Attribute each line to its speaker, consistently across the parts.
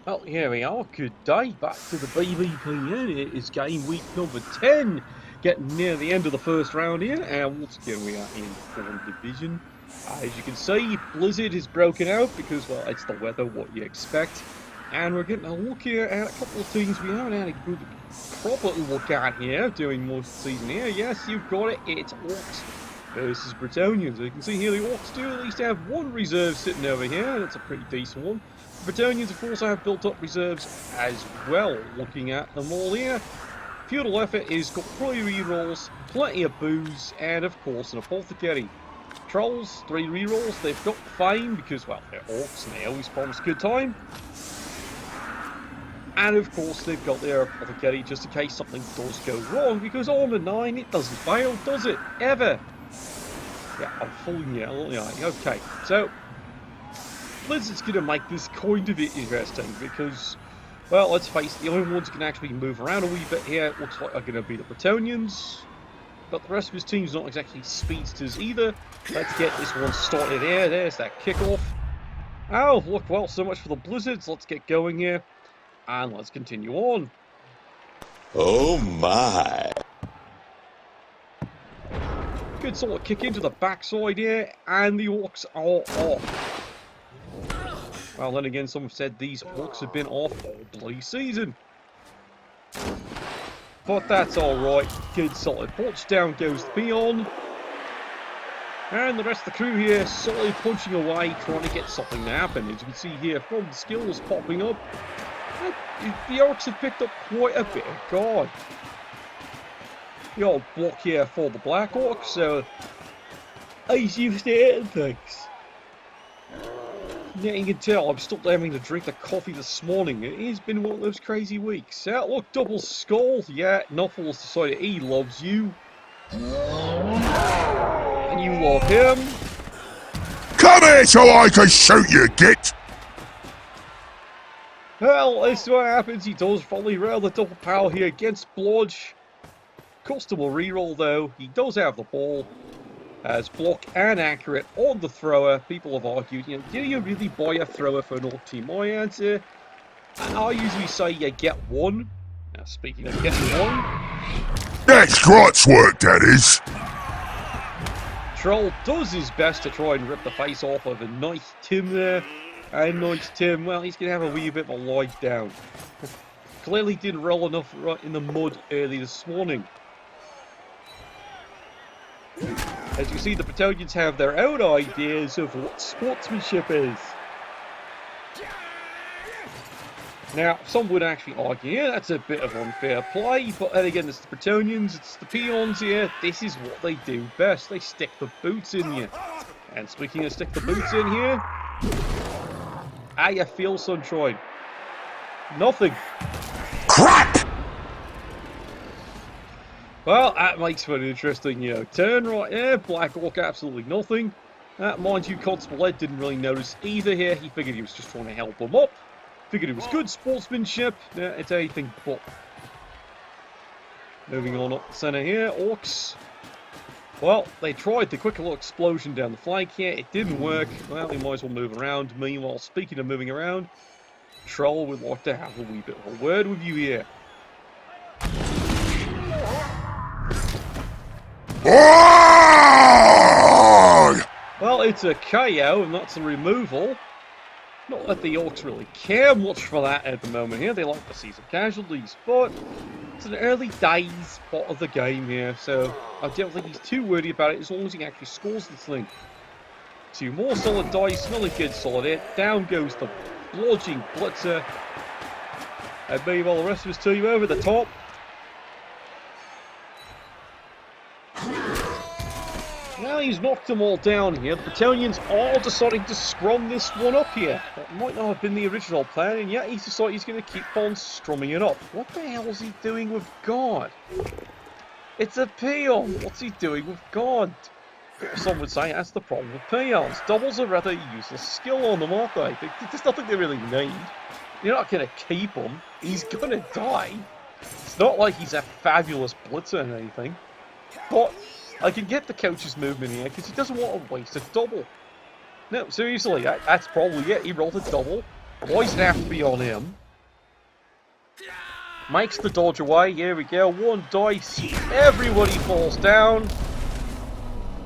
Speaker 1: Well, here we are. Good day. Back to the BBPN. It is game week number 10. Getting near the end of the first round here. And once again, we are in Khorne Division. As you can see, Blizzard is broken out because, well, it's the weather, what you expect. And we're getting a look here at a couple of teams we haven't had a good proper look at here during most of the season here. Yes, you've got it. It's Orcs versus Bretonians. You can see here the Orcs do at least have one reserve sitting over here. That's a pretty decent one. The Bretonians, of course, have built up reserves as well. Looking at them all here, Feudal Effort is got 3 rerolls, plenty of booze, and of course an Apothecary. Trolls, 3 rerolls. They've got Fame because, well, they're Orcs and they always promise a good time. And of course they've got their Apothecary just in case something does go wrong, because on the 9 it doesn't fail, does it? Ever. Yeah, I'm fooling you, aren't I? Okay, so Blizzard's going to make this kind of interesting because, well, let's face it, the only ones who can actually move around a wee bit here looks like are going to be the Bretonians, but the rest of his team's not exactly speedsters either. Let's get this one started here. There's that kickoff. Oh, look, well, so much for the Blizzards. Let's get going here, and let's continue on.
Speaker 2: Oh my!
Speaker 1: Good sort of kick into the backside here, and the Orcs are off. Well, then again, some have said these Orcs have been off all bloody season. But that's alright. Good solid punch. Down goes the peon. And the rest of the crew here solidly punching away, trying to get something to happen. As you can see here from the skills popping up, the Orcs have picked up quite a bit of guard. The old block here for the Black Orcs, so he's used to hitting things. Yeah, you can tell I'm still having to drink the coffee this morning. It has been one of those crazy weeks. Yeah, look, double skull. Yeah, Nuffles decided he loves you. And you love him.
Speaker 2: Come here so I can shoot you, git!
Speaker 1: Well, this is what happens. He does volley around the double power here against Blodge. Custom reroll though. He does have the ball. As block and accurate on the thrower. People have argued, you know, do you really buy a thrower for an Orc team? My answer, I usually say you get one. Now, speaking of getting one,
Speaker 2: That's Grot's work, that is.
Speaker 1: Troll does his best to try and rip the face off of a nice Tim there. And nice Tim, well, he's going to have a wee bit of a lie down. Clearly didn't roll enough right in the mud early this morning. As you see, the Bretonians have their own ideas of what sportsmanship is. Now, some would actually argue, yeah, that's a bit of unfair play, but then again, it's the Bretonians, it's the peons here, this is what they do best. They stick the boots in you. And speaking of stick the boots in here, how you feel, Sunshine? Nothing.
Speaker 2: Crap!
Speaker 1: Well, that makes for an interesting, you know, turn right there. Black Orc, absolutely nothing. Mind you, Constable Ed didn't really notice either here. He figured he was just trying to help him up. Figured it was good sportsmanship. It's anything but. Moving on up the centre here, Orcs. Well, they tried the quick little explosion down the flank here. It didn't work. Well, they might as well move around. Meanwhile, speaking of moving around, Troll would like to have a wee bit of a word with you here. Well, it's a KO, and that's a removal. Not that the Orcs really care much for that at the moment here. They like to see some casualties, but it's an early days spot of the game here, so I don't think he's too worried about it as long as he actually scores the thing. 2 more solid dice, another good solid hit. Down goes the bludgeoning blitzer. And meanwhile, the rest of his team over the top. Now he's knocked them all down here. The Bretonians are deciding to scrum this one up here. That might not have been the original plan, and yet he's decided he's going to keep on strumming it up. What the hell is he doing with guard? It's a peon. What's he doing with guard? Some would say that's the problem with peons. Doubles are rather useless skill on them, aren't they? There's nothing they really need. You're not going to keep him. He's going to die. It's not like he's a fabulous blitzer or anything. But I can get the coach's movement here because he doesn't want to waste a double. No, seriously, that's probably it. He rolled a double. Why does it have to be on him? Makes the dodge away. Here we go. One dice. Everybody falls down.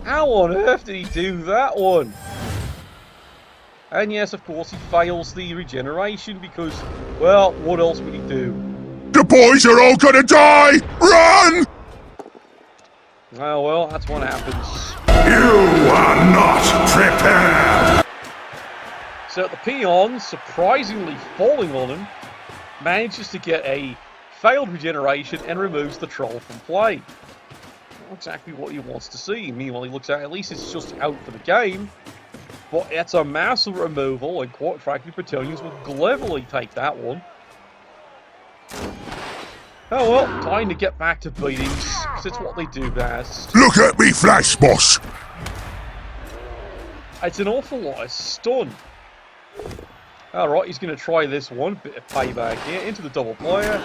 Speaker 1: How on earth did he do that one? And yes, of course, he fails the regeneration because, well, what else would he do?
Speaker 2: The boys are all gonna die! Run!
Speaker 1: Oh, well, that's what happens.
Speaker 2: You are not prepared!
Speaker 1: So the peon, surprisingly falling on him, manages to get a failed regeneration and removes the troll from play. Not exactly what he wants to see. Meanwhile, he looks at least it's just out for the game. But it's a massive removal, and quite frankly, Bretonians will gladly take that one. Oh well, time to get back to beatings, because it's what they do best.
Speaker 2: Look at me flash, boss!
Speaker 1: It's an awful lot of stun. Alright, he's going to try this one. Bit of payback here. Into the double player.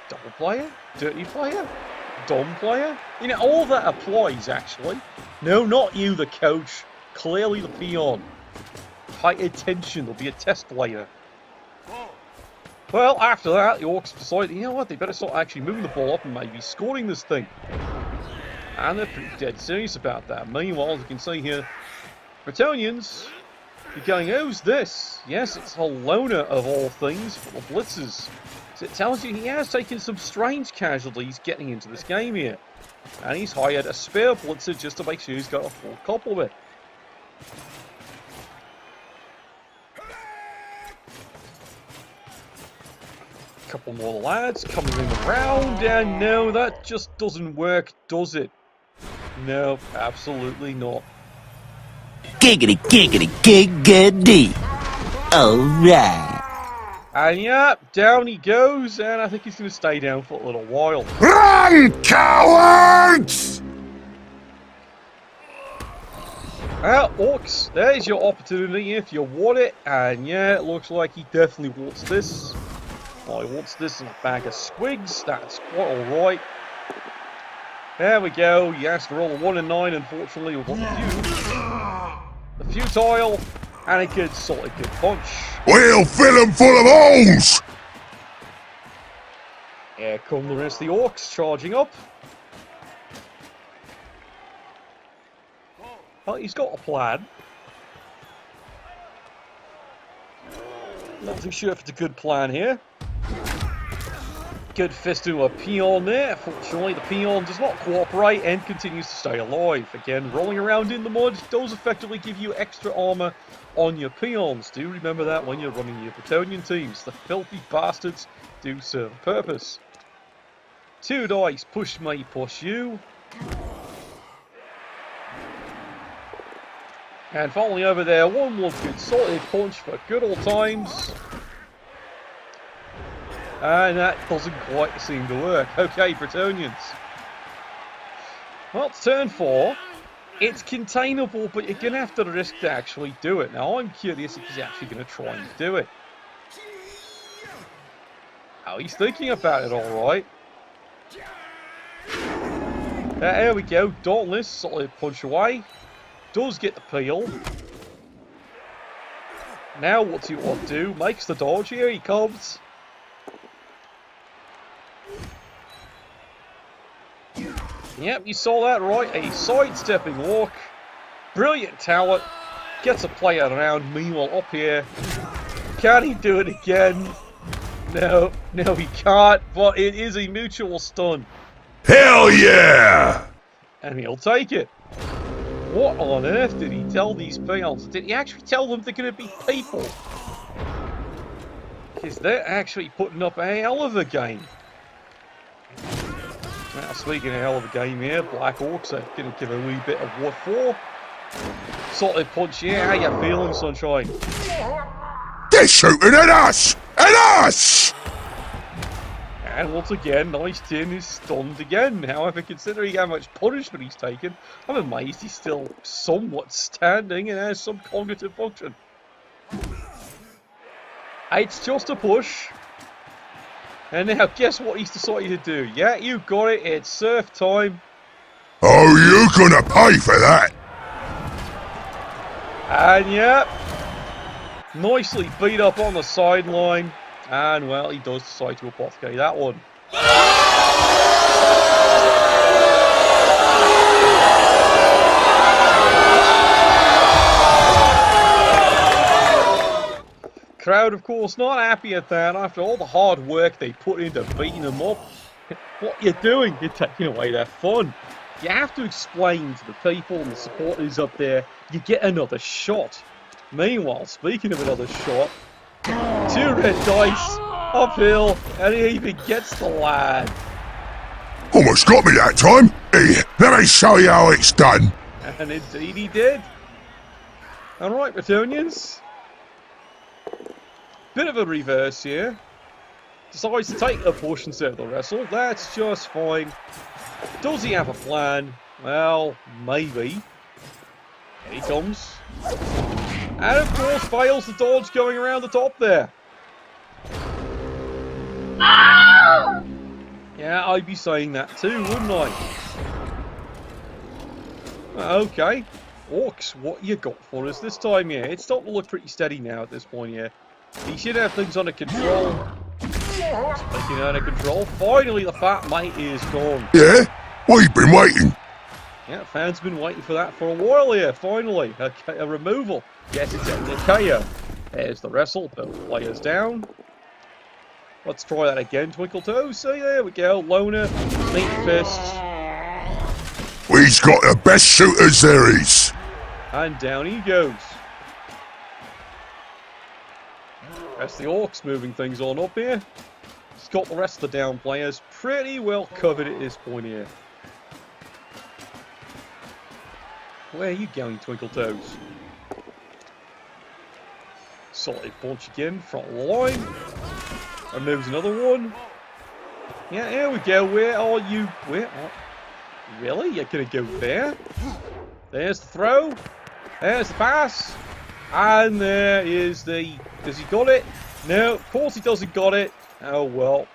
Speaker 1: Double player? Dirty player? Dumb player? You know, all that applies, actually. No, not you, the coach. Clearly the peon. Pay attention, there'll be a test later. Well, after that, the Orcs decided, you know what, they better start actually moving the ball up and maybe scoring this thing. And they're pretty dead serious about that. Meanwhile, as you can see here, Bretonians are going, who's this? Yes, it's a loner of all things for the blitzers. So it tells you he has taken some strange casualties getting into this game here. And he's hired a spare blitzer just to make sure he's got a full complement. Couple more lads coming in around, and no, that just doesn't work, does it? No, absolutely not.
Speaker 3: Giggity, giggity, giggity. Alright.
Speaker 1: And yeah, down he goes, and I think he's going to stay down for a little while.
Speaker 2: Run, cowards!
Speaker 1: Well, Orcs, there's your opportunity if you want it, and yeah, it looks like he definitely wants this. Oh, he wants this in a bag of squigs, that's quite alright. There we go, he has to roll a 1 and 9, unfortunately, we've got the futile, and a good solid good punch.
Speaker 2: We'll fill them full of holes!
Speaker 1: Here come the rest of the Orcs charging up. Well, he's got a plan. Not too sure if it's a good plan here. Good fist to a peon there. Fortunately, the peon does not cooperate and continues to stay alive. Again, rolling around in the mud does effectively give you extra armor on your peons. Do remember that when you're running your Bretonian teams. The filthy bastards do serve a purpose. 2 dice. Push me, push you. And finally over there, one more good solid punch for good old times. And that doesn't quite seem to work. Okay, Bretonians. Well, it's turn 4. It's containable, but you're going to have to risk to actually do it. Now, I'm curious if he's actually going to try and do it. Oh, he's thinking about it alright. There we go. Dauntless, solid punch away. Does get the peel. Now what's he want to do? Makes the dodge. Here he comes. Yep, you saw that right. A sidestepping walk. Brilliant talent. Gets a player around. Meanwhile, up here. Can he do it again? No, he can't. But it is a mutual stun.
Speaker 2: Hell yeah!
Speaker 1: And he'll take it. What on earth did he tell these peons? Did he actually tell them they're going to be people? Because they're actually putting up a hell of a game. Now, speaking of a hell of a game here, Black Orcs are going to give a wee bit of what for. Solid punch here. How you feeling, Sunshine?
Speaker 2: They're shooting at us! At us!
Speaker 1: And once again, Nice Tin is stunned again. However, considering how much punishment he's taken, I'm amazed he's still somewhat standing and has some cognitive function. It's just a push. And now, guess what he's decided to do? Yeah, you got it. It's surf time.
Speaker 2: Oh, you're gonna pay for that!
Speaker 1: And yeah, Nicely beat up on the sideline. And, well, he does decide to apothecate that one. Crowd, of course, not happy at that after all the hard work they put into beating them up. What you're doing, you're taking away their fun. You have to explain to the people and the supporters up there, you get another shot. Meanwhile, speaking of another shot, 2 red dice, uphill, and he even gets the lad.
Speaker 2: Almost got me that time. Hey, let me show you how it's done.
Speaker 1: And indeed he did. Alright, Bretonians. Bit of a reverse here. Decides to take the push instead of the wrestle. That's just fine. Does he have a plan? Well, maybe. Here he comes. And of course fails the dodge going around the top there. Yeah, I'd be saying that too, wouldn't I? Okay. Orcs, what you got for us this time here? It's starting to look pretty steady now at this point here. He should have things under control. Speaking under control, finally the fat mate is gone.
Speaker 2: Yeah? We've been waiting.
Speaker 1: Yeah, fans been waiting for that for a while here, finally. A removal. Yes, it's in the KO. There's the wrestle, both players down. Let's try that again, Twinkle Toes. See, there we go. Loner, Sneak Fists.
Speaker 2: We've got the best shooters there is.
Speaker 1: And down he goes. That's the Orcs moving things on up here. He's got the rest of the down players pretty well covered at this point here. Where are you going, Twinkle Toes? Solid punch again, front line. And there's another one. Yeah, here we go. Where are you? Where are... Really? You're going to go there? There's the throw. There's the pass. And there is the... Does he got it? No, of course he doesn't got it. Oh, well.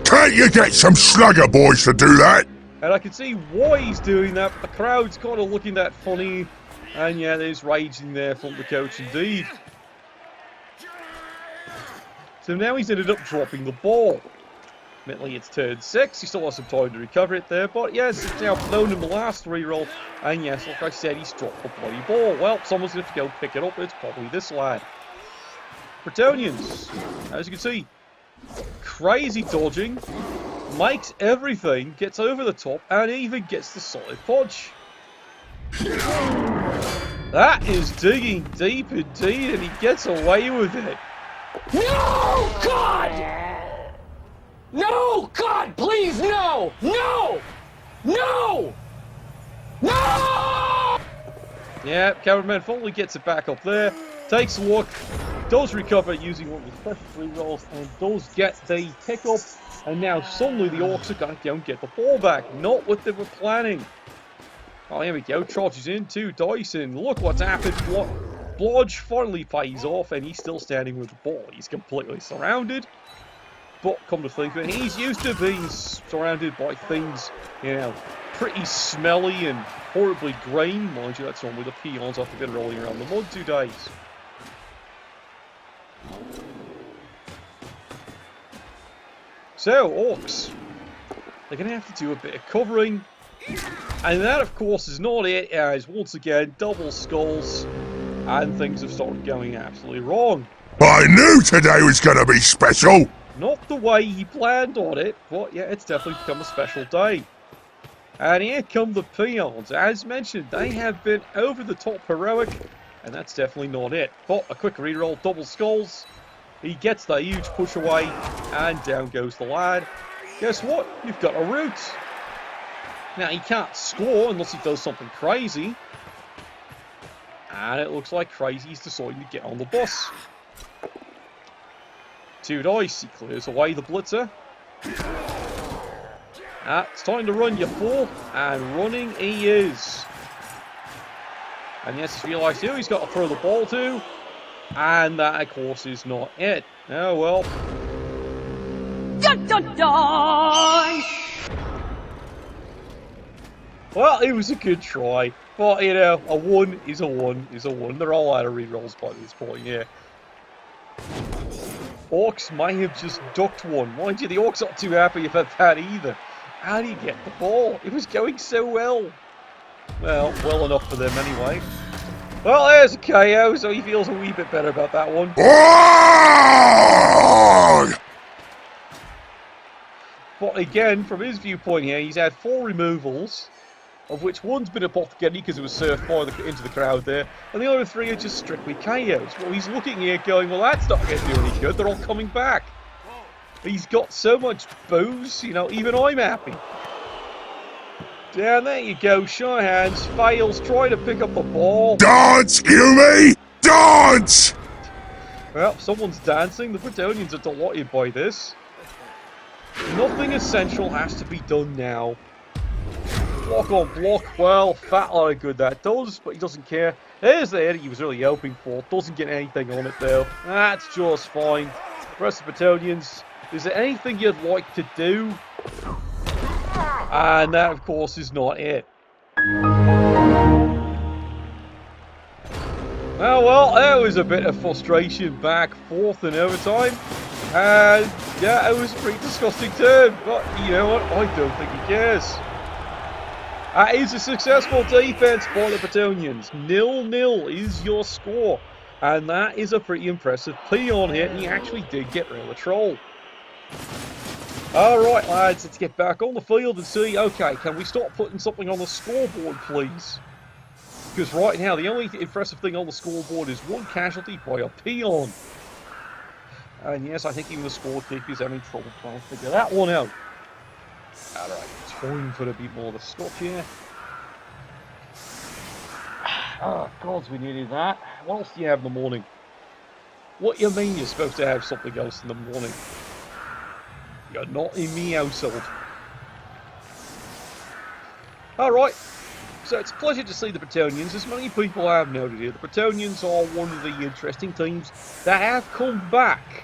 Speaker 2: Can't you get some slugger boys to do that?
Speaker 1: And I can see why he's doing that, but the crowd's kind of looking that funny. And yeah, there's raging there from the coach indeed. So now he's ended up dropping the ball. Admittedly, it's turn 6. He still has some time to recover it there. But yes, it's now blown in the last reroll. And yes, like I said, he's dropped the bloody ball. Well, someone's going to have to go pick it up. It's probably this lad. Bretonians, as you can see, crazy dodging. Makes everything, gets over the top, and even gets the solid punch. That is digging deep indeed, and he gets away with it.
Speaker 4: No, God! No, God, please, no! No! No! No!
Speaker 1: Yeah, cameraman finally gets it back up there, takes a look, does recover using one of the first 3 rolls, and does get the pickup. And now suddenly the Orcs are going to go and get the ball back. Not what they were planning. Oh, here we go. Charges in 2 dice, and look what's happened. Blodge finally pays off, and he's still standing with the ball. He's completely surrounded. But come to think of it, he's used to being surrounded by things, you know, pretty smelly and horribly green. Mind you, that's normally the peons after been rolling around the mud 2 days. So, Orcs, they're going to have to do a bit of covering. And that, of course, is not it, as once again, double skulls, and things have started going absolutely wrong.
Speaker 2: I knew today was going to be special.
Speaker 1: Not the way he planned on it, but yeah, it's definitely become a special day. And here come the peons. As mentioned, they have been over the top heroic, and that's definitely not it. But a quick reroll, double skulls. He gets that huge push away, and down goes the lad. Guess what? You've got a root. Now, he can't score unless he does something crazy. And it looks like Crazy's deciding to get on the bus. 2 dice, he clears away the blitzer. It's time to run, you fool. And running he is. And yes, he's realised who he's got to throw the ball to. And that, of course, is not it. Oh, well.
Speaker 5: Dun, dun, dun.
Speaker 1: Well, it was a good try. But, you know, a 1 is a 1 is a 1. They're all out of rerolls by this point, yeah. Orcs might have just ducked one. Mind you, the Orcs aren't too happy about that either. How do you get the ball? It was going so well. Well, well enough for them anyway. Well, there's a KO, so he feels a wee bit better about that one. But again, from his viewpoint here, he's had 4 removals, of which one's been a Getty because it was surfed into the crowd there, and the other 3 are just strictly KOs. Well, he's looking here going, well, that's not going to do any good. They're all coming back. He's got so much booze, you know, even I'm happy. Down there you go, shy hands, fails, trying to pick up the ball.
Speaker 2: Dance, Yumi! Dance!
Speaker 1: Well, someone's dancing. The Bretonians are delighted by this. Nothing essential has to be done now. Block on block, well, fat lot of good that does, but he doesn't care. There's the header he was really hoping for. Doesn't get anything on it though. That's just fine. The rest of the Bretonians, is there anything you'd like to do? And that, of course, is not it. Oh, well, there was a bit of frustration back forth in overtime. And, yeah, it was a pretty disgusting turn. But, you know what? I don't think he cares. That is a successful defense for the Bretonians. 0-0 is your score. And that is a pretty impressive peon hit. And he actually did get rid of the troll. Alright lads, let's get back on the field and see, okay, can we start putting something on the scoreboard please? Because right now the only impressive thing on the scoreboard is 1 casualty by a peon. And yes, I think even the scorekeeper is having trouble trying to figure that one out. Alright, time for a bit more of the stuff here. Oh gods, we needed that. What else do you have in the morning? What do you mean you're supposed to have something else in the morning? You're not in me household. Alright, so it's a pleasure to see the Bretonians. As many people have noted here, the Bretonians are one of the interesting teams that have come back.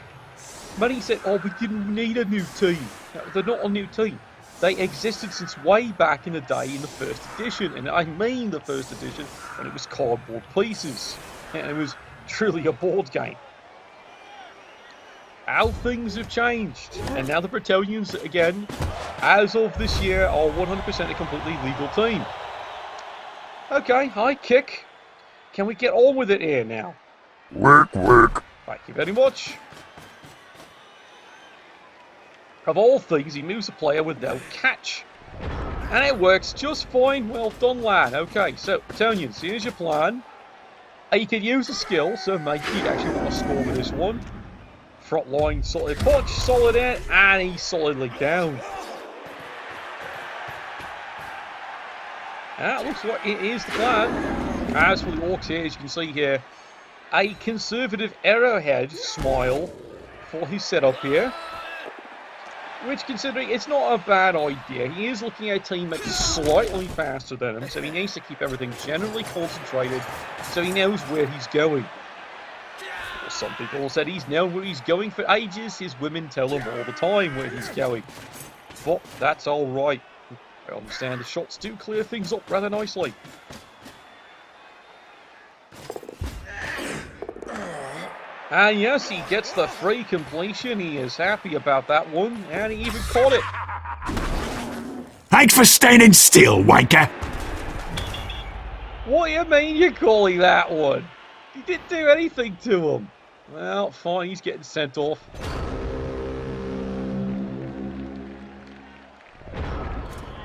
Speaker 1: Many said, oh, we didn't need a new team. No, they're not a new team. They existed since way back in the day in the first edition. And I mean the first edition when it was cardboard pieces. And it was truly a board game. How things have changed, and now the Bretonians, again, as of this year, are 100% a completely legal team. Okay, high kick. Can we get on with it here now?
Speaker 2: Work, work.
Speaker 1: Thank you very much. Of all things, he moves the player with no catch. And it works just fine. Well done, lad. Okay, so, Bretonians, here's your plan. You could use a skill, so maybe you actually want to score with this one. Front line, solid punch, solid in, and he's solidly down. That looks like it is the plan. As for the Orcs here, as you can see here, a conservative arrowhead smile for his setup here. Which, considering it's not a bad idea, he is looking at a team that's slightly faster than him, so he needs to keep everything generally concentrated so he knows where he's going. Some people said he's known where he's going for ages. His women tell him all the time where he's going. But that's alright. I understand the shots do clear things up rather nicely. And yes, he gets the free completion. He is happy about that one. And he even caught it.
Speaker 2: Thanks for standing still, wanker.
Speaker 1: What do you mean you're calling that one? He didn't do anything to him. Well, fine, he's getting sent off.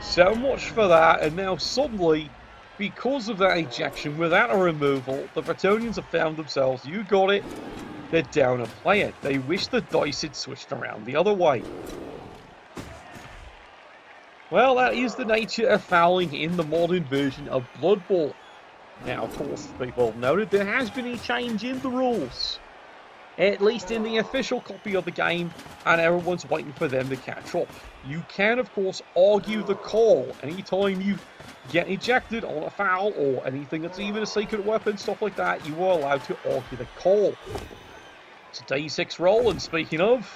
Speaker 1: So much for that, and now suddenly, because of that ejection without a removal, the Bretonians have found themselves, you got it, they're down a player. They wish the dice had switched around the other way. Well, that is the nature of fouling in the modern version of Blood Bowl. Now, of course, people have noted there has been a change in the rules. At least in the official copy of the game, and everyone's waiting for them to catch up. You can, of course, argue the call anytime you get ejected on a foul or anything that's even a secret weapon, stuff like that. You are allowed to argue the call. It's a D6 roll, and speaking of,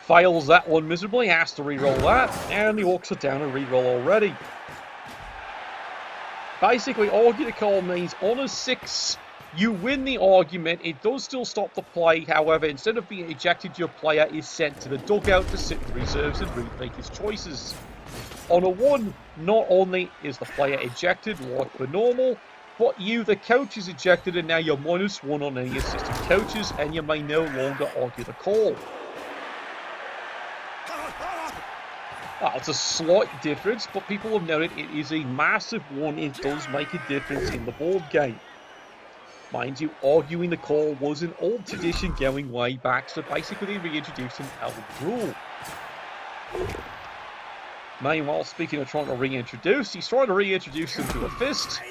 Speaker 1: fails that one miserably, has to re-roll that, and the Orcs are down a re-roll already. Basically, argue the call means on a 6, you win the argument. It does still stop the play. However, instead of being ejected, your player is sent to the dugout to sit in the reserves and remake his choices. On a 1, not only is the player ejected like per normal, but you, the coach, is ejected, and now you're -1 on any assistant coaches, and you may no longer argue the call. It's a slight difference, but people have noted it is a massive one. It does make a difference in the board game. Mind you, arguing the call was an old tradition going way back, so basically they reintroduced an old rule. Meanwhile, speaking of trying to reintroduce, he's trying to reintroduce them to a fist,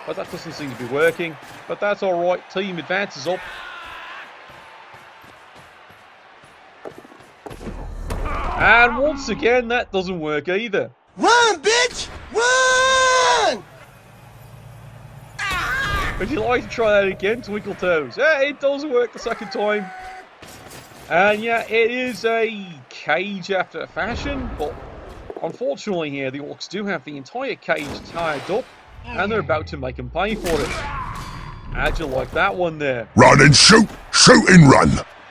Speaker 1: but that doesn't seem to be working. But that's alright, team advances up. And once again, that doesn't work either.
Speaker 3: Run, bitch! Run!
Speaker 1: Would you like to try that again, Twinkle Toes? Yeah, it doesn't work the second time. And yeah, it is a cage after fashion, but unfortunately here, the Orcs do have the entire cage tied up, and they're about to make them pay for it. How'd you like that one there?
Speaker 2: Run and shoot! Shoot and run!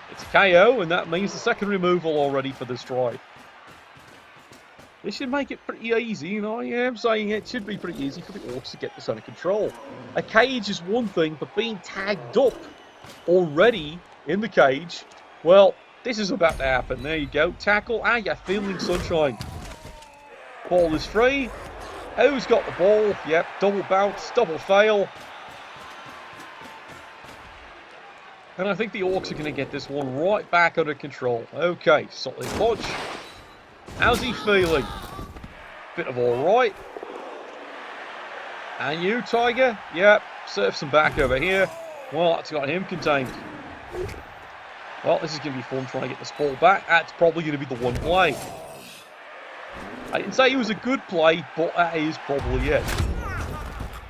Speaker 1: It's a KO, and that means the second removal already for this drive. This should make it pretty easy, I am saying it should be pretty easy for the Orcs to get this under control. A cage is one thing, but being tagged up already in the cage, well, this is about to happen. There you go. Tackle, you're feeling sunshine. Ball is free. Who's got the ball? Yep, double bounce, double fail. And I think the Orcs are going to get this one right back under control. Okay, solid punch. How's he feeling? Bit of alright. And you, Tiger? Yep, serve some back over here. Well, that's got him contained. Well, this is going to be fun trying to get this ball back. That's probably going to be the one play. I didn't say it was a good play, but that is probably it.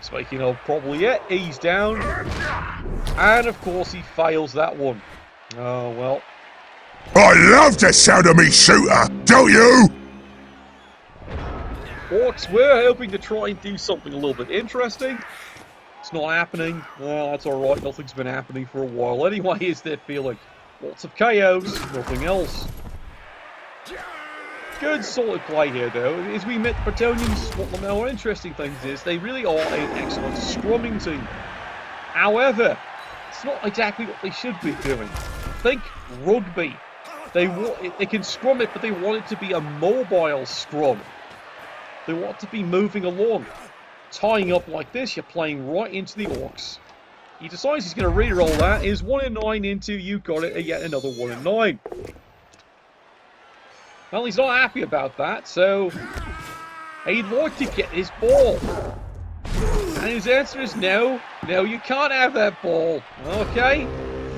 Speaker 1: Speaking of probably it, he's down. And of course he fails that one. Oh well.
Speaker 2: I love the sound of me shooter, don't you?
Speaker 1: Orcs were hoping to try and do something a little bit interesting. It's not happening. Well, that's alright, nothing's been happening for a while. Anyway, is their feeling. Lots of KOs, nothing else. Good solid play here though. As we met the Bretonians, one of the more interesting things is they really are an excellent scrumming team. However, it's not exactly what they should be doing. Think rugby. They can scrum it, but they want it to be a mobile scrum. They want to be moving along. Tying up like this, you're playing right into the Orcs. He decides he's going to re-roll that. Is 1 in 9 into, you got it, yet another 1 in 9. Well, he's not happy about that, so he'd like to get his ball. And his answer is no. No, you can't have that ball. Okay,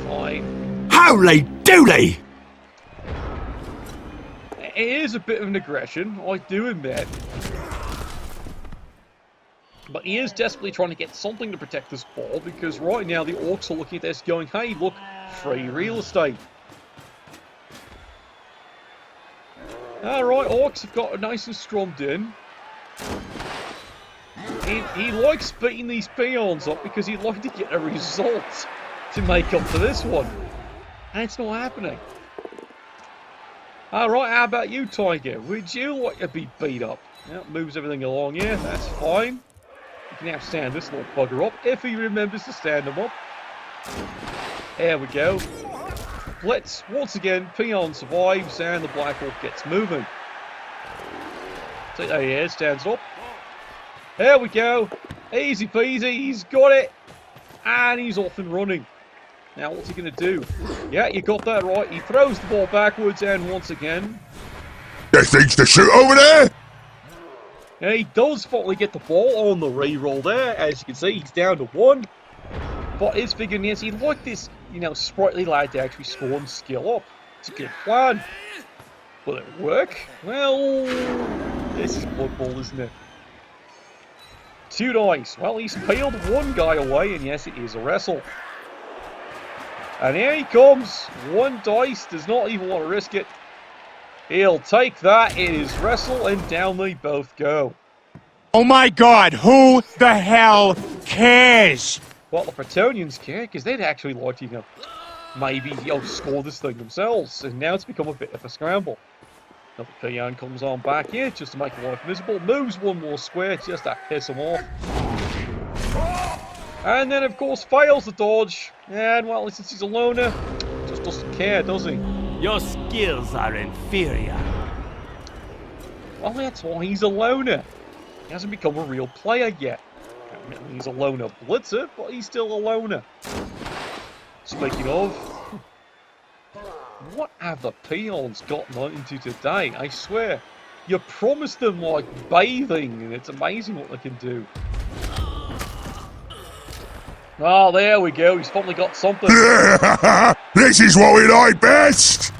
Speaker 1: fine.
Speaker 3: Holy dooly!
Speaker 1: It is a bit of an aggression, I do admit. But he is desperately trying to get something to protect this ball, because right now the Orcs are looking at this going, hey, look, free real estate. Alright, Orcs have got it nice and scrummed in. He likes beating these peons up because he'd like to get a result to make up for this one. And it's not happening. Alright, how about you, Tiger? Would you like to be beat up? Yep, moves everything along here, that's fine. You can now stand this little bugger up if he remembers to stand him up. There we go. Blitz, once again, peon survives and the Black Hawk gets moving. So there he is, stands up. There we go. Easy peasy, he's got it. And he's off and running. Now what's he going to do? Yeah, you got that right. He throws the ball backwards and once again.
Speaker 2: There's things to shoot over there.
Speaker 1: Now he does finally get the ball on the re-roll there. As you can see, he's down to 1. But his figuring is he'd like this, sprightly lad to actually score and skill up. It's a good plan. Will it work? Well, this is Blood Bowl, isn't it? 2 dice. Well, he's peeled 1 guy away, and yes, it is a wrestle. And here he comes. 1 dice, does not even want to risk it. He'll take that. It is wrestle, and down they both go.
Speaker 3: Oh my god, who the hell cares?
Speaker 1: Well, the Bretonians care, because they'd actually like to, maybe, score this thing themselves. And now it's become a bit of a scramble. Another peon comes on back here, just to make life miserable. Moves one more square, just to piss him off. And then, of course, fails the dodge. And, well, since he's a loner, just doesn't care, does he?
Speaker 3: Your skills are inferior.
Speaker 1: Well, that's why he's a loner. He hasn't become a real player yet. I mean, he's a loner blitzer, but he's still a loner. Speaking of, what have the peons gotten into today? I swear, you promised them, like, bathing, and it's amazing what they can do. Oh, there we go. He's finally got something.
Speaker 2: This is what we like best!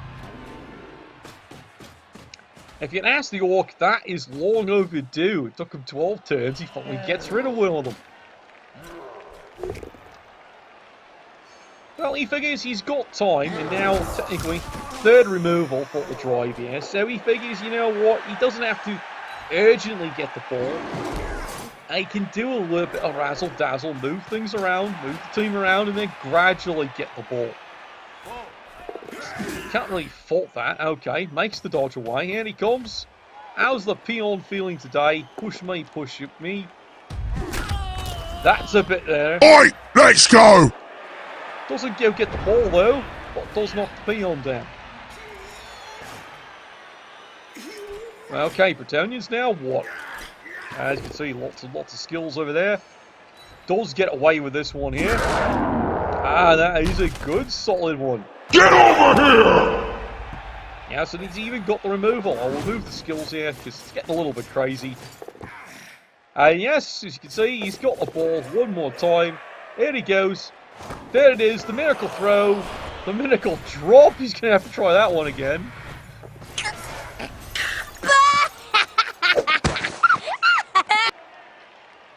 Speaker 1: If you can ask the Orc, that is long overdue. It took him 12 turns. He finally gets rid of one of them. Well, he figures he's got time, and now, technically, third removal for the drive here. So he figures, you know what, he doesn't have to urgently get the ball. He can do a little bit of razzle-dazzle, move things around, move the team around, and then gradually get the ball. Can't really fault that. Okay, makes the dodge away. Here he comes. How's the peon feeling today? Push me, push me. That's a bit there.
Speaker 2: Oi, let's go!
Speaker 1: Doesn't go get the ball though, but does knock the peon down. Okay, Bretonians now what? As you can see, lots of skills over there. Does get away with this one here. Ah, that is a good, solid one.
Speaker 2: Get over here!
Speaker 1: Yes, and he's even got the removal. I'll remove the skills here, because it's getting a little bit crazy. And yes, as you can see, he's got the ball one more time. Here he goes. There it is, the miracle throw. The miracle drop. He's going to have to try that one again.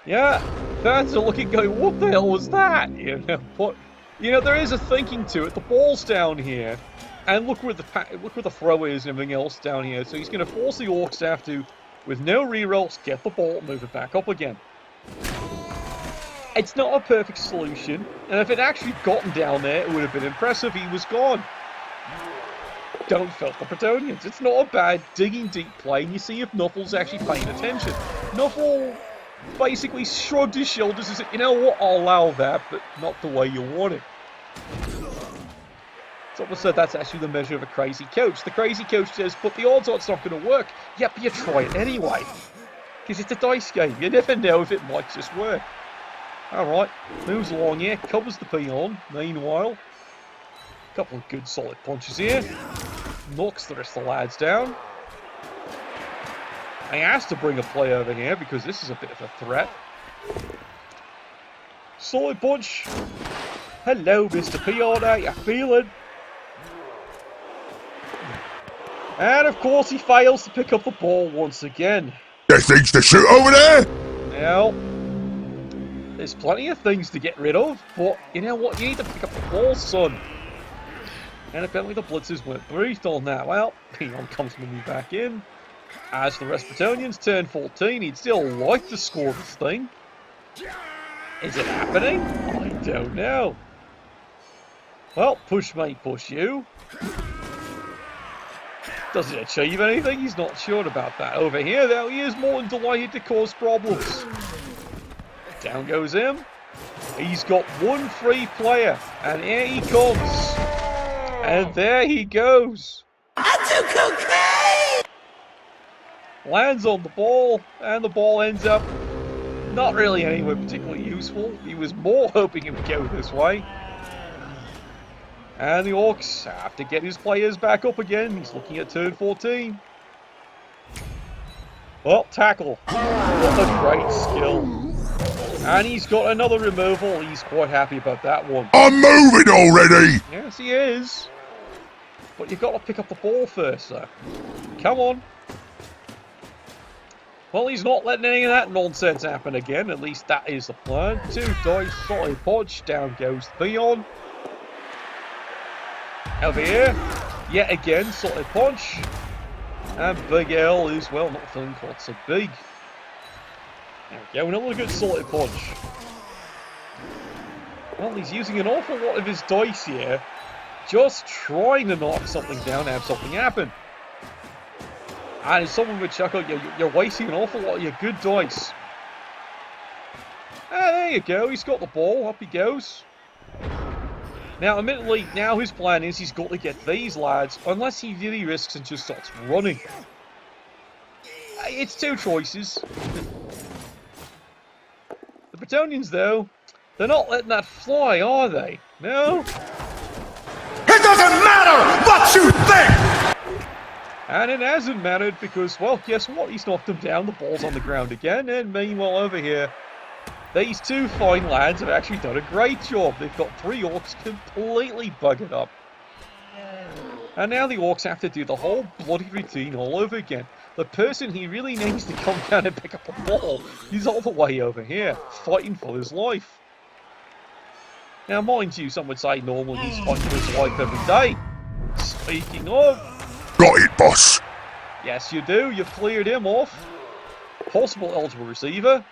Speaker 1: Yeah, fans are looking going, what the hell was that? But, there is a thinking to it. The ball's down here. And look where the throw is and everything else down here. So he's going to force the Orcs to have to, with no rerolls, get the ball, move it back up again. It's not a perfect solution, and if it actually gotten down there, it would have been impressive. He was gone. Don't fault the Bretonians. It's not a bad digging deep play, and you see if Nuffle's actually paying attention. Nuffle basically shrugged his shoulders and said, you know what, I'll allow that, but not the way you want it. Someone said that's actually the measure of a crazy coach. The crazy coach says, but the odds are it's not going to work. Yeah, but you try it anyway. Because it's a dice game. You never know if it might just work. Alright, moves along here, covers the peon. Meanwhile, a couple of good solid punches here. Knocks the rest of the lads down. I asked to bring a play over here because this is a bit of a threat. Solid punch. Hello, Mr. Peon, how you feeling? And of course he fails to pick up the ball once again.
Speaker 2: There's things to shoot over there?
Speaker 1: Now, there's plenty of things to get rid of, but you know what? You need to pick up the ball, son. And apparently the blitzers weren't briefed on that. Well, Peon comes moving back in. As for the rest of Bretonians, turn 14, he'd still like to score this thing. Is it happening? I don't know. Well, push mate, push you. Does it achieve anything? He's not sure about that. Over here, though, he is more than delighted to cause problems. Down goes him. He's got one free player, and here he comes. And there he goes. Lands on the ball, and the ball ends up not really anywhere particularly useful. He was more hoping it would go this way. And the Orcs have to get his players back up again. He's looking at turn 14. Well, tackle. What a great skill. And he's got another removal. He's quite happy about that one.
Speaker 2: I'm moving already!
Speaker 1: Yes, he is. But you've got to pick up the ball first, sir. Come on. Well, he's not letting any of that nonsense happen again. At least that is the plan. 2 dice, solid punch. Down goes the peon. Over here. Yet again, solid punch. And Big L is, well, not feeling quite so big. There we go, another good solid punch. Well, he's using an awful lot of his dice here, just trying to knock something down, have something happen. And someone would chuckle, you're wasting an awful lot of your good dice. Ah, there you go, he's got the ball, up he goes. Now, admittedly, now his plan is he's got to get these lads, unless he really risks and just starts running. It's two choices. The Bretonians, though, they're not letting that fly, are they? No?
Speaker 3: It doesn't matter what you think!
Speaker 1: And it hasn't mattered because, well, guess what? He's knocked them down, the ball's on the ground again, and meanwhile over here, these two fine lads have actually done a great job. They've got 3 orcs completely buggered up. And now the orcs have to do the whole bloody routine all over again. The person he really needs to come down and pick up the ball, he's all the way over here, fighting for his life. Now, mind you, some would say normally he's fighting for his life every day. Speaking of...
Speaker 2: Got it, boss.
Speaker 1: Yes, you do. You've cleared him off. Possible eligible receiver.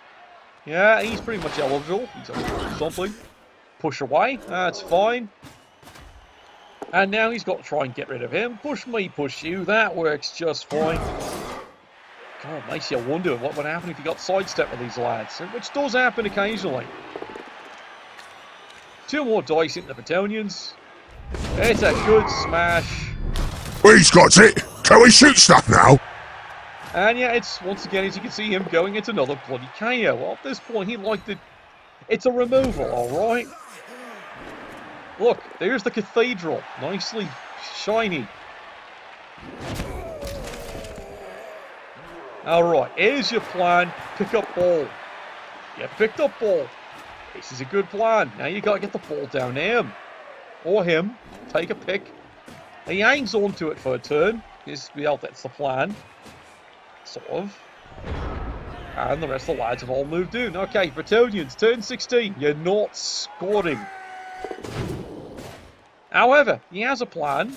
Speaker 1: Yeah, he's pretty much eligible. He's eligible for something. Push away. That's fine. And now he's got to try and get rid of him. Push me, push you. That works just fine. God, makes you wonder what would happen if you got sidestepped with these lads, which does happen occasionally. 2 more dice into the Bretonians. It's a good smash.
Speaker 2: He's got it. Can we shoot stuff now?
Speaker 1: And yeah, it's, once again, as you can see him going into another bloody KO. Well, at this point, he liked it. It's a removal, alright? Look, there's the cathedral. Nicely shiny. Alright, here's your plan. Pick up ball. You picked up ball. This is a good plan. Now you gotta get the ball down to him. Or him. Take a pick. He hangs on to it for a turn. Well, that's the plan. Sort of. And the rest of the lads have all moved in. Okay, Bretonians, turn 16. You're not scoring. However, he has a plan.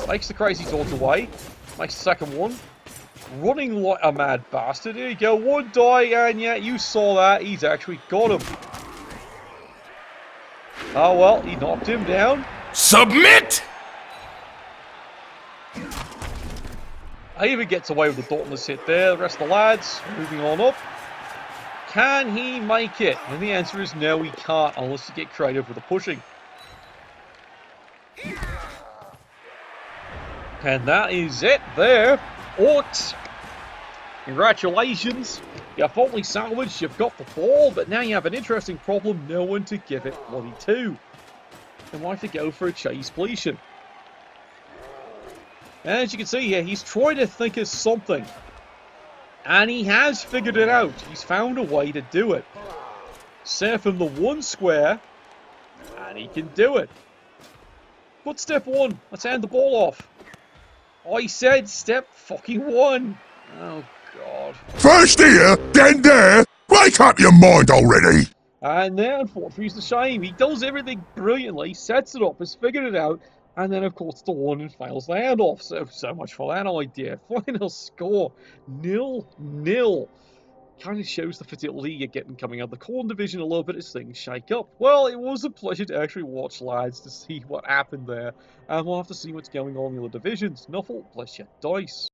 Speaker 1: Makes the crazy torch away. Makes the second one. Running like a mad bastard. Here you go. 1 die, and yeah, you saw that. He's actually got him. Oh well, he knocked him down.
Speaker 3: Submit!
Speaker 1: He even gets away with the dauntless hit there. The rest of the lads moving on up. Can he make it? And the answer is no, he can't, unless you get creative with the pushing. And that is it there. Orcs, congratulations. You've only salvaged, you've got the ball, but now you have an interesting problem. No one to give it bloody to. And we'll have to go for a chase completion. And as you can see here, he's trying to think of something. And he has figured it out. He's found a way to do it. Surf him the 1 square, and he can do it. But step 1, let's hand the ball off. I said step fucking 1. Oh, God.
Speaker 2: First here, then there. Wake up your mind already.
Speaker 1: And then, unfortunately, it's a shame. He does everything brilliantly, sets it up, has figured it out, and then, of course, the 1 and fails the handoff. So much for that idea. Final score, 0-0. Kind of shows the fertility you're getting coming out of the Khorne Division a little bit as things shake up. Well, it was a pleasure to actually watch, lads, to see what happened there. And we'll have to see what's going on in the other divisions. Nuffle, bless your dice.